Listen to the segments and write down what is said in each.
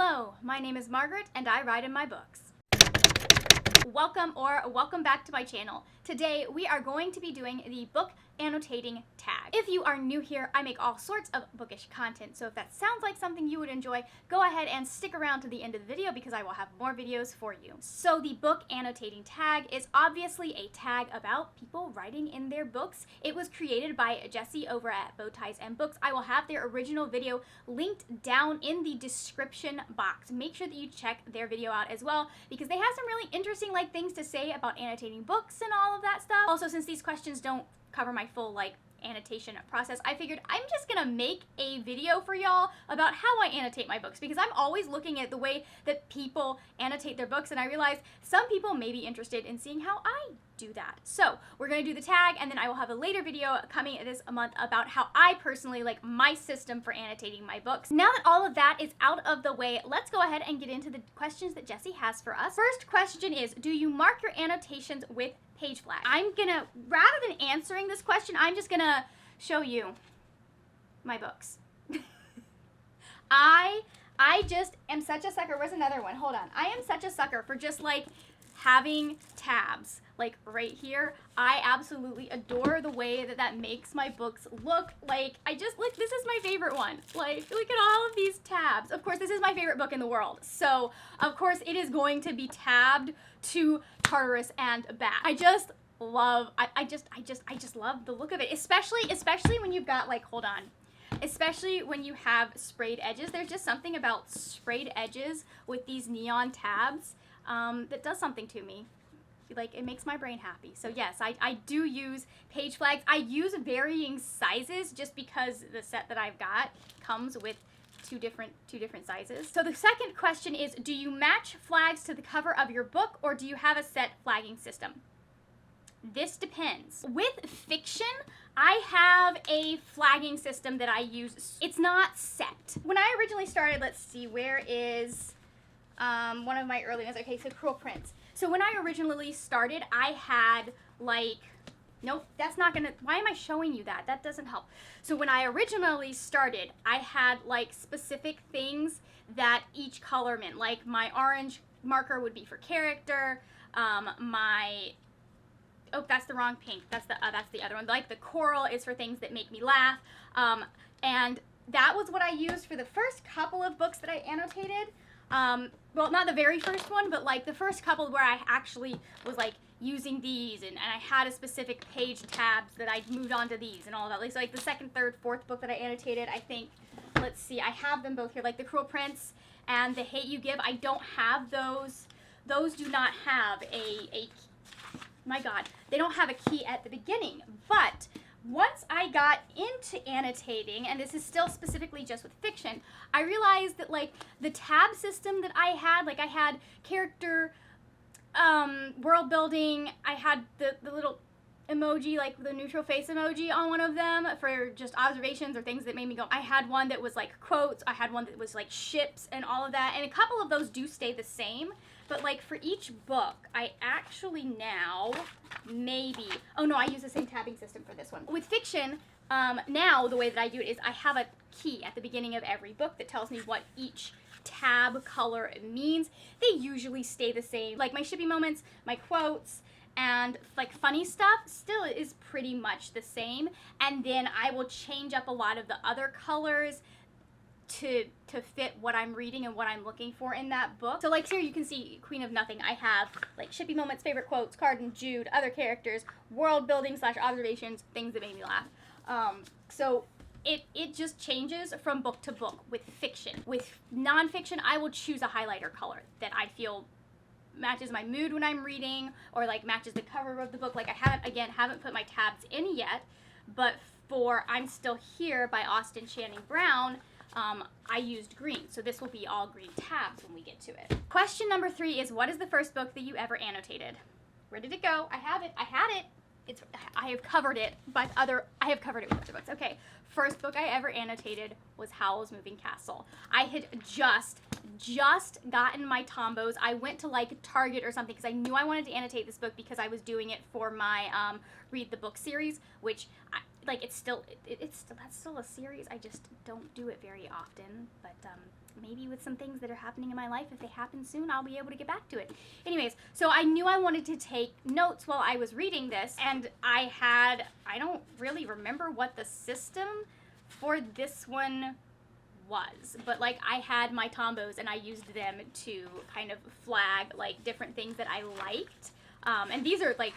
Hello, my name is Margaret and I write in my books. Welcome back to my channel. Today we are going to be doing the book annotating tag. If you are new here, I make all sorts of bookish content, so if that sounds like something you would enjoy, go ahead and stick around to the end of the video because I will have more videos for you. So the book annotating tag is obviously a tag about people writing in their books. It was created by Jessie over at Bowties and Books. I will have their original video linked down in the description box. Make sure that you check their video out as well because they have some really interesting things to say about annotating books and all of that stuff. Also, since these questions don't cover my full annotation process, I figured I'm just gonna make a video for y'all about how I annotate my books because I'm always looking at the way that people annotate their books and I realize some people may be interested in seeing how I do that. So we're gonna do the tag and then I will have a later video coming this month about how I personally like my system for annotating my books. Now that all of that is out of the way, let's go ahead and get into the questions that Jessie has for us. First question is, do you mark your annotations with page flag? I'm gonna, rather than answering this question, I'm just gonna show you my books. I just am such a sucker. Where's another one? Hold on. I am such a sucker for just having tabs right here. I absolutely adore the way that that makes my books look. This is my favorite one. Look at all of these tabs. Of course, this is my favorite book in the world. So, of course, it is going to be tabbed to Tartarus and back. I just love the look of it, especially when you've got hold on. Especially when you have sprayed edges. There's just something about sprayed edges with these neon tabs that does something to me. It makes my brain happy. So yes, I do use page flags. I use varying sizes just because the set that I've got comes with two different sizes. So the second question is, do you match flags to the cover of your book or do you have a set flagging system? This depends. With fiction, I have a flagging system that I use. It's not set. When I originally started, let's see, where is one of my early ones? Okay, so Cruel Prince. So when I originally started, I had nope, that's not gonna, why am I showing you that? That doesn't help. So when I originally started, I had specific things that each color meant. My orange marker would be for character, oh, that's the wrong pink. That's the other one. The coral is for things that make me laugh. And that was what I used for the first couple of books that I annotated. Well, not the very first one, but the first couple where I actually was using these and I had a specific page tabs that I moved on to these and all of that. So the second, third, fourth book that I annotated, I think, let's see, I have them both here. The Cruel Prince and The Hate You Give, I don't have those. Those do not have my God, they don't have a key at the beginning. But once I got into annotating, and this is still specifically just with fiction, I realized that the tab system that I had character, world building, I had the little emoji, the neutral face emoji on one of them for just observations or things that made me go. I had one that was quotes, I had one that was ships and all of that, and a couple of those do stay the same. But for each book, I actually now oh no, I use the same tabbing system for this one. With fiction, now the way that I do it is I have a key at the beginning of every book that tells me what each tab color means. They usually stay the same. My shippy moments, my quotes, and funny stuff still is pretty much the same. And then I will change up a lot of the other colors to fit what I'm reading and what I'm looking for in that book. So here you can see Queen of Nothing. I have shippy moments, favorite quotes, Carden, Jude, other characters, world building / observations, things that made me laugh. So it just changes from book to book with fiction. With nonfiction, I will choose a highlighter color that I feel matches my mood when I'm reading or matches the cover of the book. I haven't put my tabs in yet, but for I'm Still Here by Austen Channing Brown, I used green, so this will be all green tabs when we get to it. Question number 3 is, what is the first book that you ever annotated? Where did it go? I have it. I had it. I have covered it with other books. Okay, first book I ever annotated was Howl's Moving Castle. I had just gotten my Tombos. I went to Target or something because I knew I wanted to annotate this book because I was doing it for my Read the Book series, which that's still a series. I just don't do it very often, but maybe with some things that are happening in my life, if they happen soon, I'll be able to get back to it. Anyways, so I knew I wanted to take notes while I was reading this, and I don't really remember what the system for this one was, but like I had my tombos and I used them to kind of flag like different things that I liked. And these are like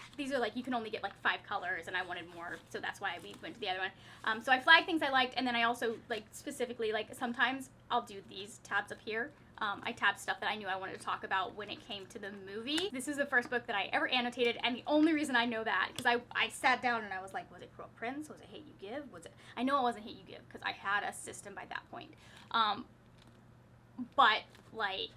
you can only get like 5 colors, and I wanted more, so that's why we went to the other one. So I flagged things I liked, and then I also like specifically like sometimes I'll do these tabs up here. I tabbed stuff that I knew I wanted to talk about when it came to the movie. This is the first book that I ever annotated, and the only reason I know that because I sat down and I was like, was it Cruel Prince? Was it Hate You Give? Was it? I know it wasn't Hate You Give because I had a system by that point. But like,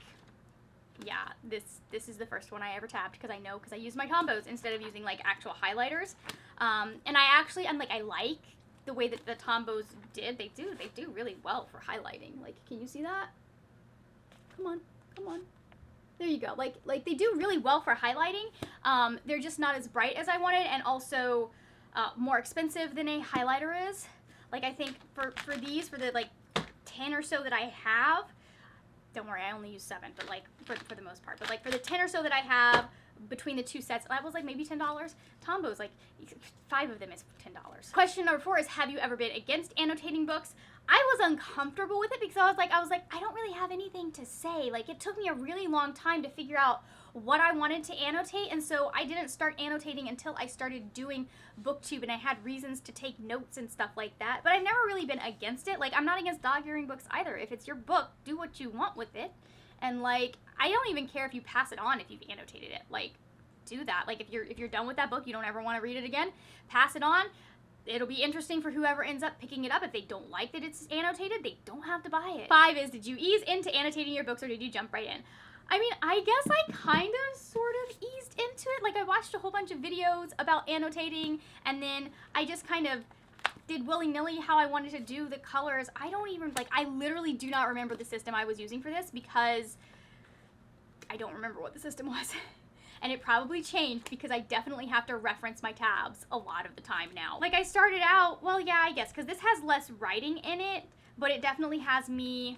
yeah, this is the first one I ever tabbed because I used my combos instead of using like actual highlighters. And I like the way that the tombos did. They do really well for highlighting. Like, can you see that? Come on. There you go. Like they do really well for highlighting. They're just not as bright as I wanted, and also more expensive than a highlighter is. Like I think for the like 10 or so that I have, don't worry, I only use 7, but like for the most part. But like for the 10 or so that I have between the 2 sets, that was like maybe $10. Tombos, like 5 of them is $10. Question number 4 is, have you ever been against annotating books? I was uncomfortable with it because I was like, I don't really have anything to say. Like, it took me a really long time to figure out what I wanted to annotate, and so I didn't start annotating until I started doing booktube, and I had reasons to take notes and stuff like that. But I've never really been against it. Like, I'm not against dog-earing books either. If it's your book, do what you want with it. And like, I don't even care if you pass it on if you've annotated it. Like, do that. Like, if you're done with that book, you don't ever want to read it again, pass it on. It'll be interesting for whoever ends up picking it up. If they don't like that it's annotated, they don't have to buy it. 5 is, did you ease into annotating your books or did you jump right in? I mean, I guess I kind of sort of eased into it. Like, I watched a whole bunch of videos about annotating, and then I just kind of did willy-nilly how I wanted to do the colors. I literally do not remember the system I was using for this because I don't remember what the system was. And it probably changed because I definitely have to reference my tabs a lot of the time now. Like, I started out, well, yeah, I guess, because this has less writing in it, but it definitely has me,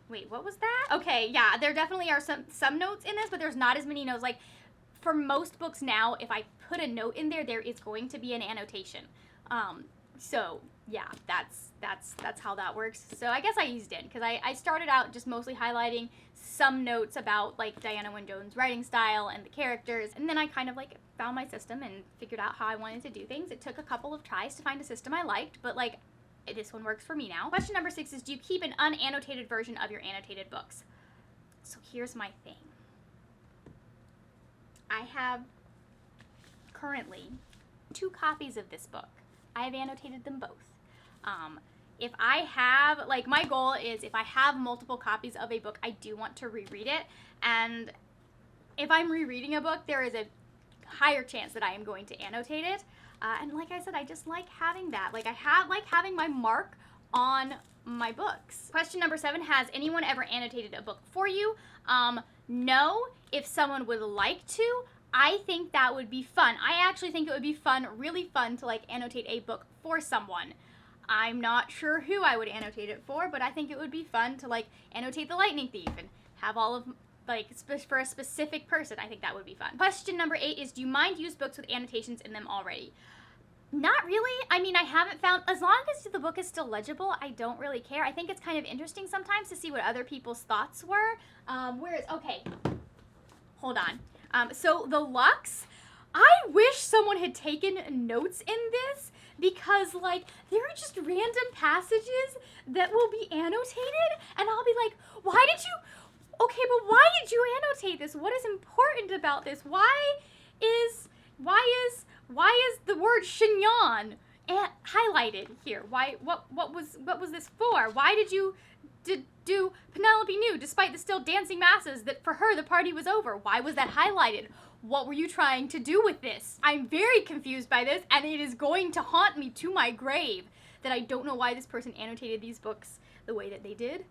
wait, what was that? Okay, yeah, there definitely are some notes in this, but there's not as many notes. Like, for most books now, if I put a note in there, there is going to be an annotation. So, yeah, that's how that works. So I guess I eased in because I started out just mostly highlighting some notes about like Diana Wynne Jones' writing style and the characters, and then I kind of like found my system and figured out how I wanted to do things. It took a couple of tries to find a system I liked, but like this one works for me now. Question number 6 is, do you keep an unannotated version of your annotated books? So here's my thing. I have currently 2 copies of this book. I have annotated them both. If I have, like, my goal is if I have multiple copies of a book, I do want to reread it. And if I'm rereading a book, there is a higher chance that I am going to annotate it. And like I said, I just like having that. Like, like having my mark on my books. Question number 7, has anyone ever annotated a book for you? No. If someone would like to, I think that would be fun. I actually think it would be fun, really fun, to like annotate a book for someone. I'm not sure who I would annotate it for, but I think it would be fun to like annotate The Lightning Thief and have all of like for a specific person. I think that would be fun. Question number 8 is, do you mind used books with annotations in them already? Not really. I mean, I haven't found, as long as the book is still legible, I don't really care. I think it's kind of interesting sometimes to see what other people's thoughts were. Okay, hold on. So the Lux, I wish someone had taken notes in this because like there are just random passages that will be annotated and I'll be like, but why did you annotate this? What is important about this? Why is the word chignon highlighted here? What was this for? Why did you do Penelope nude despite the still dancing masses that for her the party was over? Why was that highlighted? What were you trying to do with this? I'm very confused by this, and it is going to haunt me to my grave that I don't know why this person annotated these books the way that they did.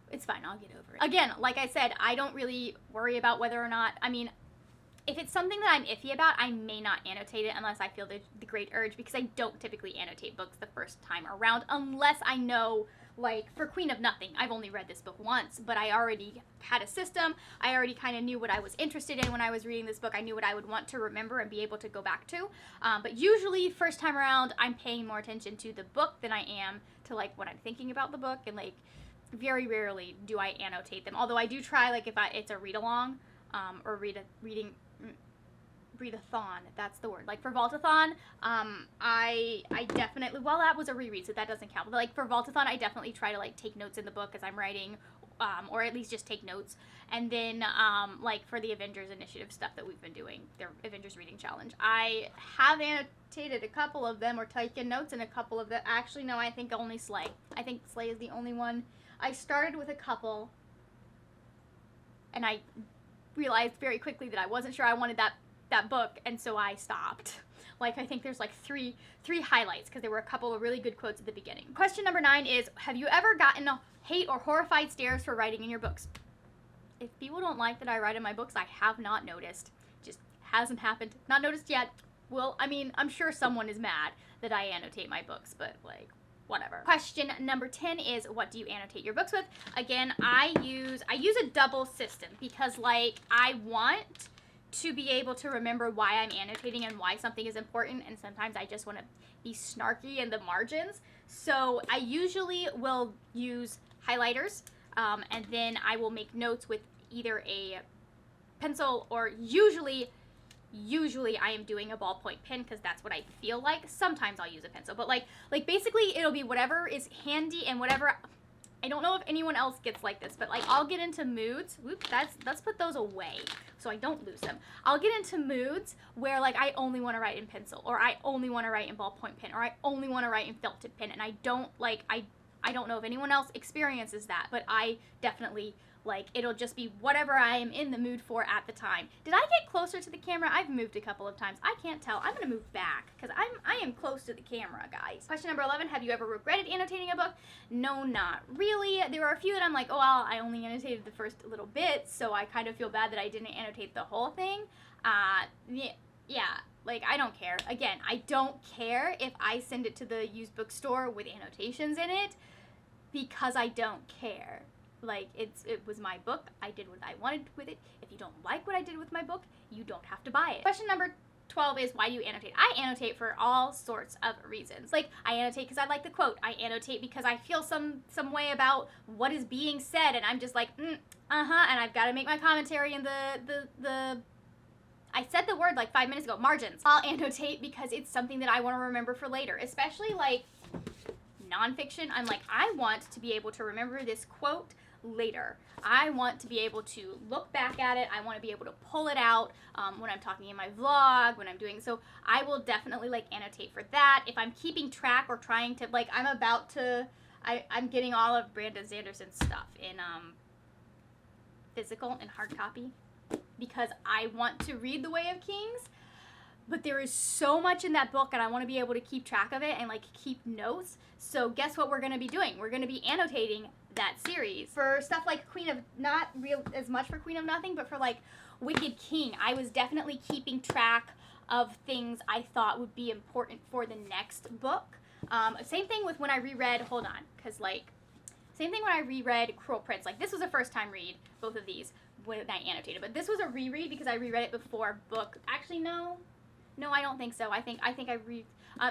It's fine, I'll get over it. Again, like I said, I don't really worry about whether or not, I mean, if it's something that I'm iffy about, I may not annotate it unless I feel the great urge, because I don't typically annotate books the first time around unless I know Like, for Queen of Nothing, I've only read this book once, but I already had a system. I already kind of knew what I was interested in when I was reading this book. I knew what I would want to remember and be able to go back to. But usually, first time around, I'm paying more attention to the book than I am to, like, what I'm thinking about the book. And, like, very rarely do I annotate them. Although I do try, like, if it's a read-along, or readathon, that's the word. Like for Vaultathon, I definitely, well, that was a reread, so that doesn't count. But like for Vaultathon, I definitely try to like take notes in the book as I'm writing, or at least just take notes. And then like for the Avengers Initiative stuff that we've been doing, their Avengers Reading Challenge, I have annotated a couple of them or taken notes in a couple of them. Actually, no, I think only Slay. I think Slay is the only one. I started with a couple, and I realized very quickly that I wasn't sure I wanted that book, and so I stopped. Like, I think there's like three highlights, because there were a couple of really good quotes at the beginning. Question number 9 is, have you ever gotten a hate or horrified stares for writing in your books? If people don't like that I write in my books, I have not noticed. Just hasn't happened. Not noticed yet. Well, I mean, I'm sure someone is mad that I annotate my books, but like, whatever. Question number 10 is, what do you annotate your books with? Again, I use a double system, because like I want to be able to remember why I'm annotating and why something is important, and sometimes I just want to be snarky in the margins. So I usually will use highlighters, and then I will make notes with either a pencil, or usually I am doing a ballpoint pen, because that's what I feel like. Sometimes I'll use a pencil, but like basically it'll be whatever is handy, and whatever. I don't know if anyone else gets like this, but like I'll get into moods. Whoops, let's put those away so I don't lose them. I'll get into moods where like I only want to write in pencil, or I only want to write in ballpoint pen, or I only want to write in felt tip pen, and I don't know if anyone else experiences that, but I definitely, like, it'll just be whatever I am in the mood for at the time. Did I get closer to the camera? I've moved a couple of times. I can't tell. I'm gonna move back, because I am close to the camera, guys. Question number 11, have you ever regretted annotating a book? No, not really. There are a few that I'm like, oh, well, I only annotated the first little bit, so I kind of feel bad that I didn't annotate the whole thing. Yeah, like, I don't care. Again, I don't care if I send it to the used bookstore with annotations in it, because I don't care. Like, it was my book. I did what I wanted with it. If you don't like what I did with my book, you don't have to buy it. Question number 12 is, why do you annotate? I annotate for all sorts of reasons. Like, I annotate because I like the quote. I annotate because I feel some way about what is being said, and I'm just like, and I've got to make my commentary in the I said the word like 5 minutes ago, margins. I'll annotate because it's something that I want to remember for later, especially like nonfiction. I'm like, I want to be able to remember this quote later. I want to be able to look back at it. I want to be able to pull it out when I'm talking in my vlog, when I'm doing, so I will definitely like annotate for that. If I'm keeping track or trying to, like, I'm getting all of Brandon Sanderson's stuff in physical and hard copy, because I want to read The Way of Kings, but there is so much in that book, and I want to be able to keep track of it and like keep notes. So guess what we're going to be doing? We're going to be annotating that series. For stuff like not real as much for Queen of Nothing, but for like Wicked King, I was definitely keeping track of things I thought would be important for the next book. Same thing with when I reread, same thing when I reread Cruel Prince. Like, this was a first time read, both of these, when I annotated, but this was a reread because I reread it before book. Actually, no, I don't think so.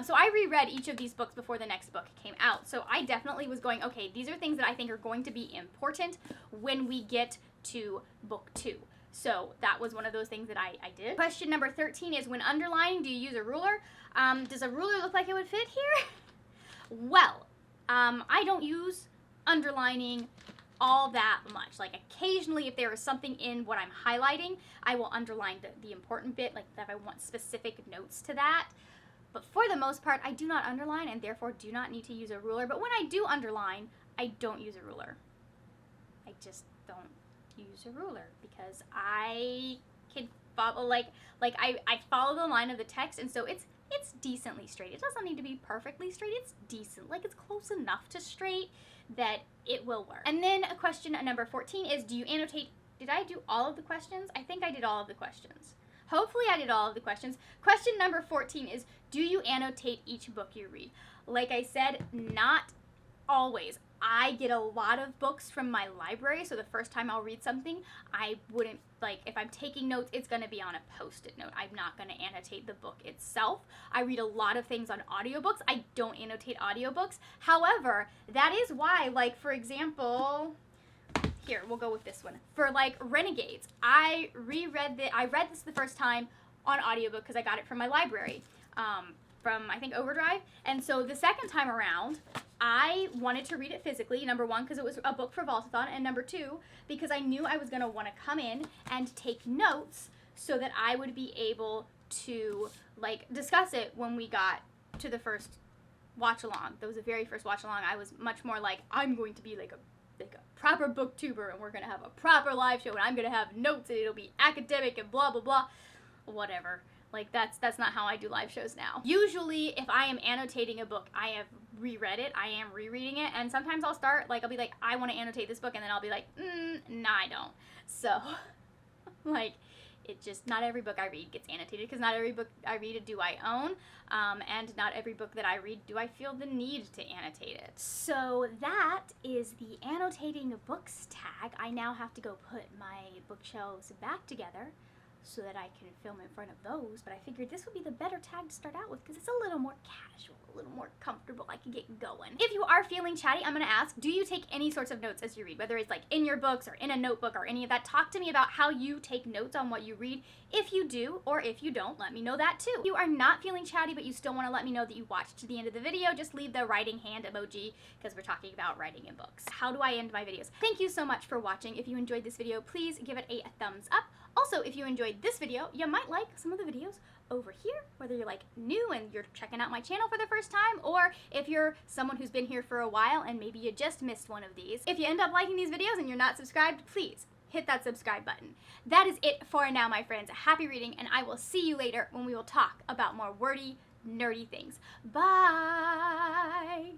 So I reread each of these books before the next book came out. So I definitely was going, okay, these are things that I think are going to be important when we get to book 2. So that was one of those things that I did. Question number 13 is, when underlining, do you use a ruler? Does a ruler look like it would fit here? Well, I don't use underlining all that much. Like, occasionally, if there is something in what I'm highlighting, I will underline the important bit, like if I want specific notes to that. But for the most part, I do not underline, and therefore do not need to use a ruler. But when I do underline, I don't use a ruler. I just don't use a ruler, because I can follow, I follow the line of the text, and so it's decently straight. It doesn't need to be perfectly straight. It's decent. Like, it's close enough to straight that it will work. And then question number 14 is, do you annotate? Did I do all of the questions? I think I did all of the questions. Hopefully I did all of the questions. Question number 14 is, do you annotate each book you read? Like I said, not always. I get a lot of books from my library, so the first time I'll read something, I wouldn't, like, if I'm taking notes, it's going to be on a post-it note. I'm not going to annotate the book itself. I read a lot of things on audiobooks. I don't annotate audiobooks. However, that is why, like, for example, here, we'll go with this one. For, like, Renegades, I read this the first time on audiobook because I got it from my library, from, I think, Overdrive. And so the second time around, I wanted to read it physically, number one, because it was a book for Vaultathon, and number two, because I knew I was going to want to come in and take notes so that I would be able to, like, discuss it when we got to the first watch-along. That was the very first watch-along. I was much more like, I'm going to be like a proper booktuber, and we're going to have a proper live show, and I'm going to have notes, and it'll be academic, and blah, blah, blah. Whatever. Like, that's not how I do live shows now. Usually, if I am annotating a book, I have reread it, I am rereading it, and sometimes I'll start, like, I'll be like, I want to annotate this book, and then I'll be like, nah, I don't. So, like, it just, not every book I read gets annotated, because not every book I read do I own, and not every book that I read do I feel the need to annotate it. So that is the Annotating Books tag. I now have to go put my bookshelves back together so that I can film in front of those, but I figured this would be the better tag to start out with because it's a little more casual, a little more comfortable. I can get going. If you are feeling chatty, I'm going to ask, do you take any sorts of notes as you read, whether it's like in your books or in a notebook or any of that? Talk to me about how you take notes on what you read. If you do, or if you don't, let me know that too. If you are not feeling chatty, but you still want to let me know that you watched to the end of the video, just leave the writing hand emoji because we're talking about writing in books. How do I end my videos? Thank you so much for watching. If you enjoyed this video, please give it a thumbs up. Also, if you enjoyed this video, you might like some of the videos over here, whether you're like new and you're checking out my channel for the first time, or if you're someone who's been here for a while and maybe you just missed one of these. If you end up liking these videos and you're not subscribed, please hit that subscribe button. That is it for now, my friends. Happy reading, and I will see you later when we will talk about more wordy, nerdy things. Bye!